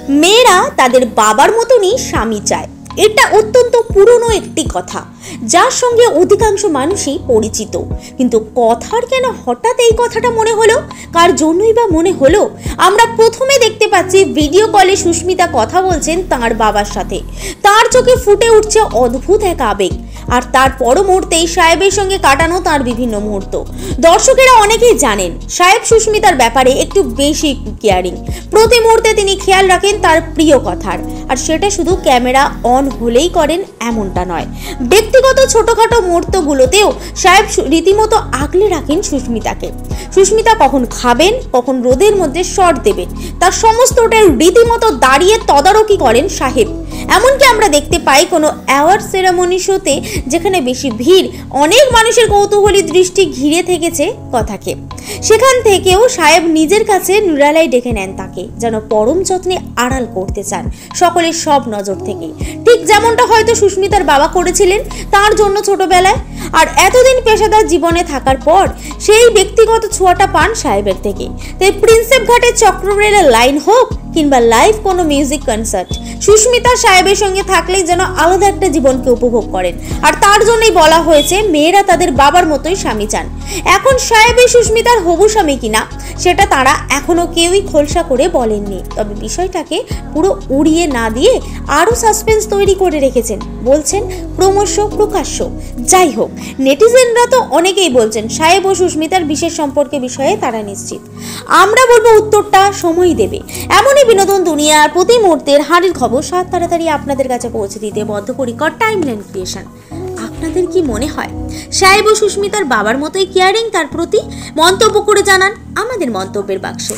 মেয়েরা তাদের বাবার মতনই স্বামী চায়, এটা অত্যন্ত পুরনো একটি কথা যার সঙ্গে অধিকাংশ মানুষই পরিচিত। কিন্তু কথার কেন হঠাৎ এই কথাটা মনে হলো, কার জন্যই বা মনে হলো? আমরা প্রথমে দেখতে পাচ্ছি ভিডিও কলে সুস্মিতা কথা বলছেন তার বাবার সাথে। তার চোখে ফুটে উঠছে অদ্ভুত এক আবেগ, আর তার পর মুহূর্তেই সাহেবের সঙ্গে কাটানো তার বিভিন্ন মুহূর্ত। দর্শকেরা অনেকেই জানেন সাহেব সুস্মিতার ব্যাপারে একটু বেশি কেয়ারিং। প্রতি মুহূর্তে তিনি খেয়াল রাখেন তার প্রিয় কথার, আর সেটা শুধু ক্যামেরা অন হলেই করেন এমনটা নয়, ব্যক্তিগত ছোটখাটো মুহূর্তগুলোতেও সাহেব রীতিমতো আগলে রাখেন সুস্মিতাকে। সুস্মিতা কখন খাবেন, কখন রোদের মধ্যে শট দেবেন, তার সমস্তটা রীতিমতো দাঁড়িয়ে তদারকি করেন সাহেব। এমনকি আমরা দেখতে পাই কোনো অ্যাওয়ার্ড সেরেমনি শোতে যেখানে বেশি ভিড়, অনেক মানুষের কৌতূহলী দৃষ্টি ঘিরে থেকেছে কথাকে, সেখান থেকেও সাহেব নিজের কাছে নিরালায় ডেকে নেন তাকে, যেন পরম যত্নে আড়াল করতে চান সকলের সব নজর থেকে, ঠিক যেমনটা হয়তো সুস্মিতার বাবা করেছিলেন তার জন্য ছোটবেলায়। আর এতদিন পেশাদার জীবনে থাকার পর সেই ব্যক্তিগত ছোঁয়াটা পান সাহেবের থেকে। তাই প্রিন্সেপ ঘাটের চক্রবেড়ের লাইন হোক কিংবা লাইভ কোনো মিউজিক কনসার্ট, সুস্মিতা সাহেবের সঙ্গে থাকলেই যেন আলাদা একটা জীবনকে উপভোগ করেন। আর তার জন্যই বলা হয়েছে মেয়েরা তাদের বাবার মতোই স্বামী চান। এখন সাহেবের সুস্মিতার হবু স্বামী কিনা সেটা তারা এখনো কেউই খোলসা করে বলেননি, তবে বিষয়টাকে পুরো উড়িয়ে না দিয়ে আরো সাসপেন্স তৈরি করে রেখেছেন, বলছেন ক্রমশ প্রকাশ্য। যাই হোক, নেটিজেনরা তো অনেকেই বলছেন সাহেব ও সুস্মিতার বিশেষ সম্পর্কে বিষয়ে তারা নিশ্চিত। আমরা বলবো উত্তরটা সময় দেবে। এমনই বিনোদন দুনিয়ার প্রতি মুহূর্তের হাঁড়ির খবর সাত তাড়াতাড়ি আপনাদের কাছে পৌঁছে দিতে বদ্ধপরিকর টাইমলাইন ক্রিয়েশন। আপনাদের কি মনে হয় সাহেব ও সুস্মিতার বাবার মতোই কেয়ারিং তার প্রতি? মন্তব্য করে জানান আমাদের মন্তব্যের বাক্সে।